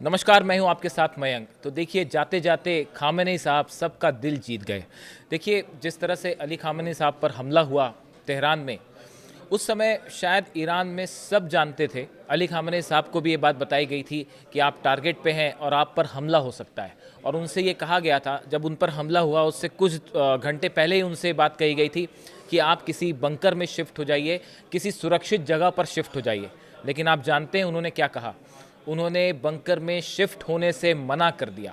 नमस्कार, मैं हूं आपके साथ मयंक। तो देखिए, जाते जाते खामेनी साहब सबका दिल जीत गए। देखिए, जिस तरह से अली खामेनी साहब पर हमला हुआ तेहरान में, उस समय शायद ईरान में सब जानते थे। अली खामेनी साहब को भी ये बात बताई गई थी कि आप टारगेट पे हैं और आप पर हमला हो सकता है। और उनसे ये कहा गया था, जब उन पर हमला हुआ उससे कुछ घंटे पहले ही उनसे बात कही गई थी कि आप किसी बंकर में शिफ्ट हो जाइए, किसी सुरक्षित जगह पर शिफ्ट हो जाइए। लेकिन आप जानते हैं उन्होंने क्या कहा? उन्होंने बंकर में शिफ्ट होने से मना कर दिया।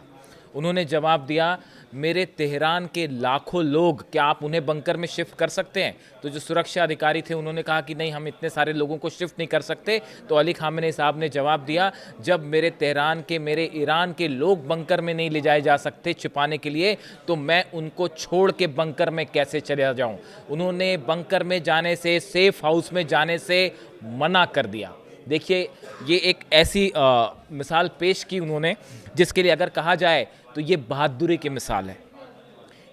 उन्होंने जवाब दिया, मेरे तेहरान के लाखों लोग, क्या आप उन्हें बंकर में शिफ्ट कर सकते हैं? तो जो सुरक्षा अधिकारी थे उन्होंने कहा कि नहीं, हम इतने सारे लोगों को शिफ्ट नहीं कर सकते। तो अली खामेनी साहब ने जवाब दिया, जब मेरे तेहरान के, मेरे ईरान के लोग बंकर में नहीं ले जाए जा सकते छिपाने के लिए, तो मैं उनको छोड़ के बंकर में कैसे चला जाऊं? उन्होंने बंकर में जाने से, सेफ हाउस में जाने से मना कर दिया। देखिए, ये एक ऐसी मिसाल पेश की उन्होंने, जिसके लिए अगर कहा जाए तो ये बहादुरी की मिसाल है,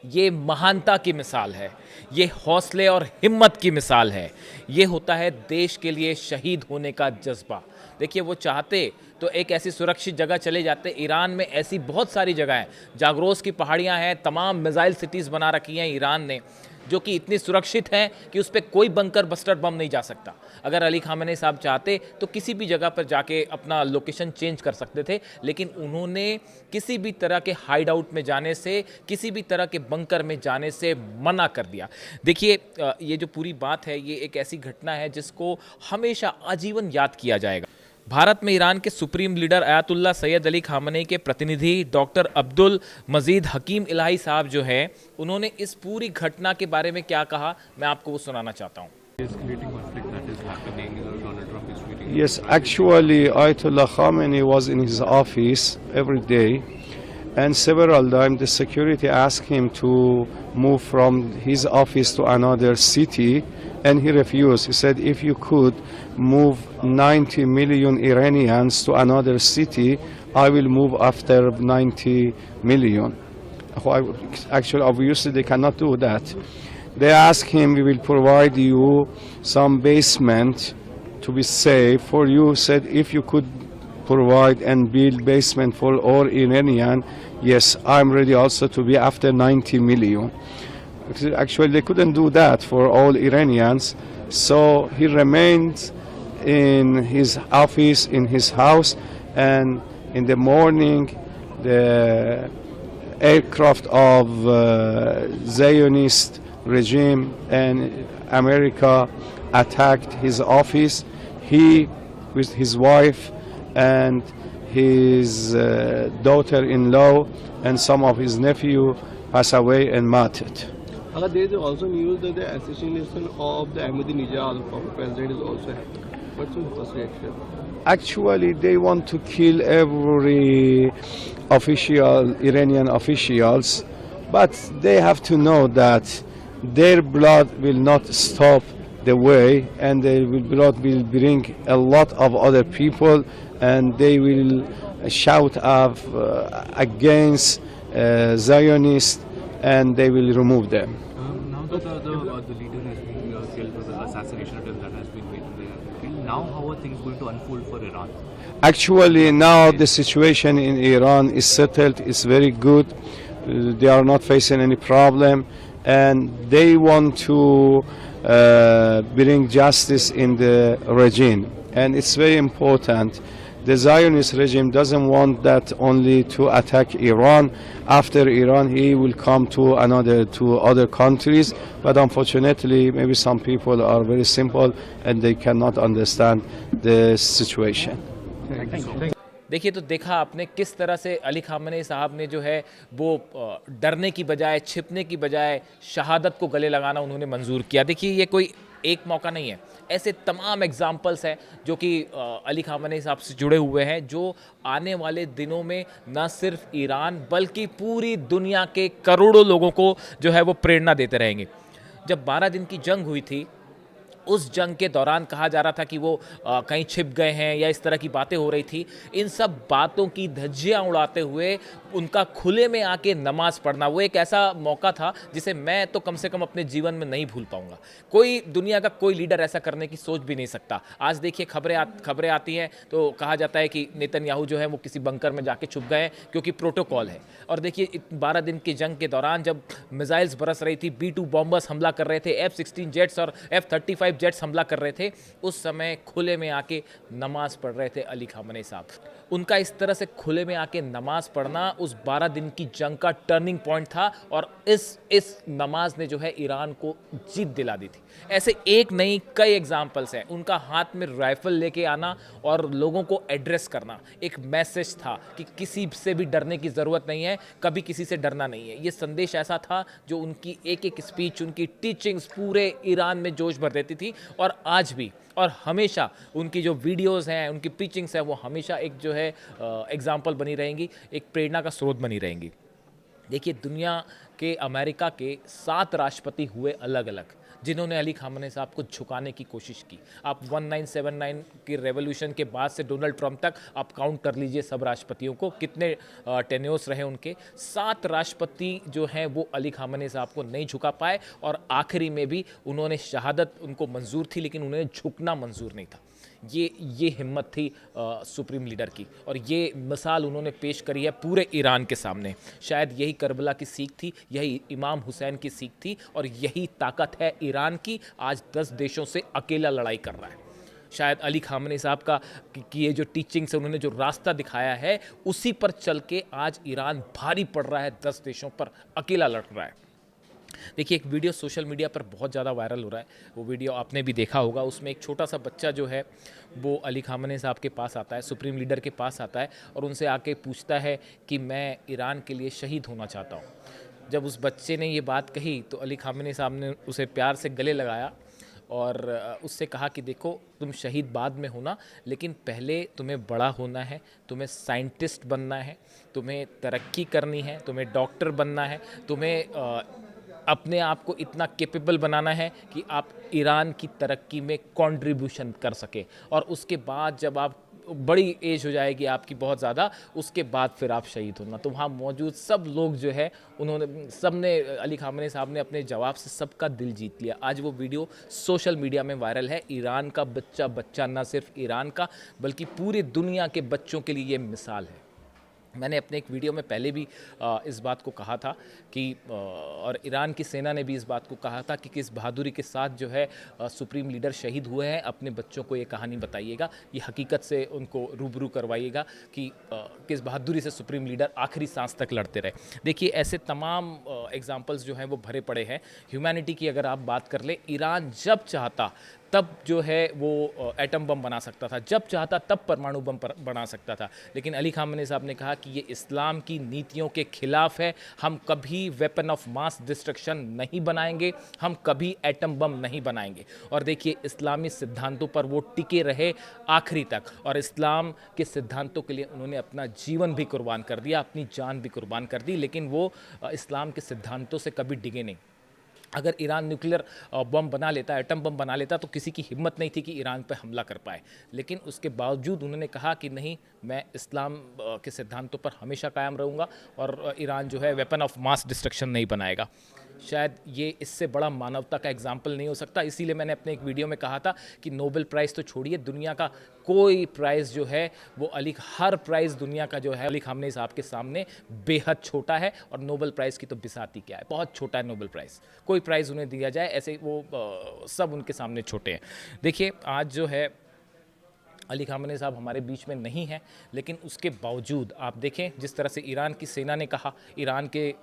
ये महानता की मिसाल है, ये हौसले और हिम्मत की मिसाल है। ये होता है देश के लिए शहीद होने का जज्बा। देखिए, वो चाहते तो एक ऐसी सुरक्षित जगह चले जाते। ईरान में ऐसी बहुत सारी जगह हैं, जागरोस की पहाड़ियां हैं, तमाम मिसाइल सिटीज़ बना रखी हैं ईरान ने, जो कि इतनी सुरक्षित हैं कि उस पर कोई बंकर बस्टर बम नहीं जा सकता। अगर अली खामेनी साहब चाहते तो किसी भी जगह पर जाके अपना लोकेशन चेंज कर सकते थे, लेकिन उन्होंने किसी भी तरह के हाइड आउट में जाने से, किसी भी तरह के बंकर में जाने से मना कर दिया। देखिए, ये जो पूरी बात है, ये एक ऐसी घटना है जिसको हमेशा आजीवन याद किया जाएगा। भारत में ईरान के supreme leader Ayatollah Syed Ali Khamenei के प्रतिनिधि डॉक्टर अब्दुल मजीद हकीम इलाही साहब जो हैं, उन्होंने इस पूरी घटना के बारे में क्या कहा, मैं आपको वो सुनाना चाहता हूँ। Yes, actually, Ayatollah Khamenei was in his office every day, and several times the security asked him to move from his office to another city, and he refused. He said, if you could move 90 million Iranians to another city, I will move after 90 million. Actually, obviously, they cannot do that. They asked him, we will provide you some basement to be safe for you. Said, if you could provide and build basement for all Iranian, yes, I'm ready also to be after 90 million. Actually, they couldn't do that for all Iranians, so he remained in his office, in his house, and in the morning, the aircraft of Zionist regime and America attacked his office. He, with his wife and his daughter-in-law and some of his nephew, passed away and martyred. There is also news that the assassination of the Ahmadinejad, the former president, is also happening. What's your first reaction? Actually, they want to kill every official, Iranian officials, but they have to know that their blood will not stop the way, and their blood will bring a lot of other people, and they will shout up against Zionists, and they will remove them. Now that the leader has been killed, or the assassination attempt that has been made, they have been killed. Now how are things going to unfold for Iran? Actually, now the situation in Iran is settled. It's very good. They are not facing any problem, and they want to bring justice in the regime. And it's very important. The Zionist regime doesn't want that only to attack Iran. After Iran, he will come to other countries. But unfortunately, maybe some people are very simple and they cannot understand the situation. देखिए, तो देखा आपने किस तरह से Ali Khamenei साहब ने जो है वो डरने की बजाय, छिपने की बजाय शहादत को गले लगाना उन्होंने मंजूर किया। देखिए, ये कोई एक मौका नहीं है, ऐसे तमाम एग्जाम्पल्स हैं जो कि अली खामेनी साहब से जुड़े हुए हैं, जो आने वाले दिनों में न सिर्फ ईरान बल्कि पूरी दुनिया के करोड़ों लोगों को जो है वो प्रेरणा देते रहेंगे। जब 12 दिन की जंग हुई थी, उस जंग के दौरान कहा जा रहा था कि वो कहीं छिप गए हैं या इस तरह की बातें हो रही थी। इन सब बातों की धज्जियां उड़ाते हुए उनका खुले में आके नमाज पढ़ना, वो एक ऐसा मौका था जिसे मैं तो कम से कम अपने जीवन में नहीं भूल पाऊंगा। कोई दुनिया का कोई लीडर ऐसा करने की सोच भी नहीं सकता। आज देखिए खबरें आती हैं तो कहा जाता है कि नेतन्याहू जो है वो किसी बंकर में जाके छुप गए हैं क्योंकि प्रोटोकॉल है। और देखिए 12 दिन की जंग के दौरान जब मिसाइल्स बरस रही थी, B-2 बॉम्बर्स हमला कर रहे थे, F-16 जेट्स और F-35 जेट्स हमला कर रहे थे, उस समय खुले में आके नमाज पढ़ रहे थे अली खामनेई साहब। उनका इस तरह से खुले में आके नमाज पढ़ना उस 12 दिन की जंग का टर्निंग पॉइंट था और इस नमाज ने जो है ईरान को जीत दिला दी थी। ऐसे एक नहीं कई एग्जाम्पल्स हैं। उनका हाथ में राइफल लेके आना और लोगों को एड्रेस करना एक मैसेज था कि किसी से भी डरने की ज़रूरत नहीं है, कभी किसी से डरना नहीं है। ये संदेश ऐसा था जो उनकी एक एक स्पीच, उनकी टीचिंग्स पूरे ईरान में जोश भर देती थी और आज भी और हमेशा उनकी जो वीडियोस हैं, उनकी टीचिंग्स हैं, वो हमेशा एक जो है एग्जाम्पल बनी रहेंगी, एक प्रेरणा का स्रोत बनी रहेंगी। देखिए दुनिया के अमेरिका के 7 राष्ट्रपति हुए अलग अलग जिन्होंने अली खामनेई साहब को झुकाने की कोशिश की। आप 1979 की रेवोल्यूशन के बाद से डोनाल्ड ट्रंप तक आप काउंट कर लीजिए सब राष्ट्रपतियों को, कितने टेन्योर्स रहे उनके। 7 राष्ट्रपति जो हैं वो अली खामनेई साहब को नहीं झुका पाए और आखिरी में भी उन्होंने शहादत उनको मंजूर थी लेकिन उन्हें झुकना मंजूर नहीं था। ये हिम्मत थी सुप्रीम लीडर की और ये मिसाल उन्होंने पेश करी है पूरे ईरान के सामने। शायद यही करबला की सीख थी, यही इमाम हुसैन की सीख थी और यही ताकत है ईरान की। आज 10 देशों से अकेला लड़ाई कर रहा है। शायद अली खामनेई साहब की ये जो टीचिंग्स है, उन्होंने जो रास्ता दिखाया है, उसी पर चल के आज ईरान भारी पड़ रहा है, 10 देशों पर अकेला लड़ रहा है। देखिए एक वीडियो सोशल मीडिया पर बहुत ज़्यादा वायरल हो रहा है, वो वीडियो आपने भी देखा होगा। उसमें एक छोटा सा बच्चा जो है वो अली खामनेई साहब के पास आता है, सुप्रीम लीडर के पास आता है और उनसे आके पूछता है कि मैं ईरान के लिए शहीद होना चाहता हूँ। जब उस बच्चे ने ये बात कही तो अली खामनेई साहब ने उसे प्यार से गले लगाया और उससे कहा कि देखो तुम शहीद बाद में होना, लेकिन पहले तुम्हें बड़ा होना है, तुम्हें साइंटिस्ट बनना है, तुम्हें तरक्की करनी है, तुम्हें डॉक्टर बनना है, तुम्हें अपने आप को इतना कैपेबल बनाना है कि आप ईरान की तरक्की में कंट्रीब्यूशन कर सके। और उसके बाद जब आप बड़ी एज हो जाएगी आपकी बहुत ज़्यादा, उसके बाद फिर आप शहीद होना। तो वहाँ मौजूद सब लोग जो है उन्होंने सब ने अली खामनेई साहब ने अपने जवाब से सबका दिल जीत लिया। आज वो वीडियो सोशल मीडिया में वायरल है। ईरान का बच्चा ना सिर्फ ईरान का बल्कि पूरी दुनिया के बच्चों के लिए ये मिसाल है। मैंने अपने एक वीडियो में पहले भी इस बात को कहा था कि और ईरान की सेना ने भी इस बात को कहा था कि किस बहादुरी के साथ जो है सुप्रीम लीडर शहीद हुए हैं। अपने बच्चों को ये कहानी बताइएगा, ये हकीकत से उनको रूबरू करवाइएगा कि किस बहादुरी से सुप्रीम लीडर आखिरी सांस तक लड़ते रहे। देखिए ऐसे तमाम एग्जाम्पल्स जो हैं वो भरे पड़े हैं। ह्यूमैनिटी की अगर आप बात कर ले, ईरान जब चाहता तब जो है वो एटम बम बना सकता था, जब चाहता तब परमाणु बम बना सकता था, लेकिन अली खामनेई साहब ने कहा कि ये इस्लाम की नीतियों के खिलाफ है। हम कभी वेपन ऑफ मास डिस्ट्रक्शन नहीं बनाएंगे, हम कभी एटम बम नहीं बनाएंगे। और देखिए इस्लामी सिद्धांतों पर वो टिके रहे आखिरी तक और इस्लाम के सिद्धांतों के लिए उन्होंने अपना जीवन भी कुर्बान कर दिया, अपनी जान भी कुर्बान कर दी, लेकिन वो इस्लाम के सिद्धांतों से कभी डिगे नहीं। अगर ईरान न्यूक्लियर बम बना लेता, एटम बम बना लेता, तो किसी की हिम्मत नहीं थी कि ईरान पर हमला कर पाए, लेकिन उसके बावजूद उन्होंने कहा कि नहीं, मैं इस्लाम के सिद्धांतों पर हमेशा कायम रहूँगा और ईरान जो है वेपन ऑफ मास डिस्ट्रक्शन नहीं बनाएगा। शायद ये इससे बड़ा मानवता का एग्जाम्पल नहीं हो सकता। इसीलिए मैंने अपने एक वीडियो में कहा था कि नोबेल प्राइज़ तो छोड़िए, दुनिया का कोई प्राइज़ जो है वो हर प्राइज़ दुनिया का जो है अली खामनेई साहब के सामने बेहद छोटा है। और नोबेल प्राइज़ की तो बिसाती क्या है, बहुत छोटा है नोबेल प्राइज़। कोई प्राइज़ उन्हें दिया जाए ऐसे वो सब उनके सामने छोटे हैं। देखिए आज जो है अली खामनेई साहब हमारे बीच में नहीं है, लेकिन उसके बावजूद आप देखें जिस तरह से ईरान की सेना ने कहा, ईरान के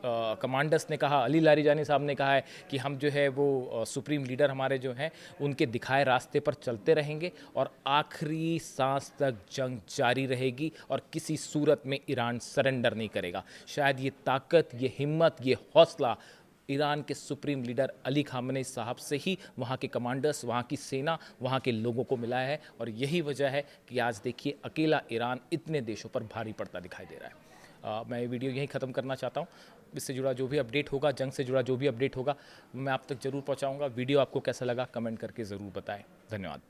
कमांडर्स ने कहा, अली लारिजानी साहब ने कहा है कि हम जो है वो सुप्रीम लीडर हमारे जो हैं उनके दिखाए रास्ते पर चलते रहेंगे और आखिरी सांस तक जंग जारी रहेगी और किसी सूरत में ईरान सरेंडर नहीं करेगा। शायद ये ताकत, ये हिम्मत, ये हौसला ईरान के सुप्रीम लीडर अली खामेनी साहब से ही वहाँ के कमांडर्स, वहाँ की सेना, वहाँ के लोगों को मिला है। और यही वजह है कि आज देखिए अकेला ईरान इतने देशों पर भारी पड़ता दिखाई दे रहा है। मैं ये वीडियो यहीं ख़त्म करना चाहता हूँ। इससे जुड़ा जो भी अपडेट होगा, जंग से जुड़ा जो भी अपडेट होगा, मैं आप तक ज़रूर पहुँचाऊँगा। वीडियो आपको कैसा लगा कमेंट करके ज़रूर बताएं। धन्यवाद।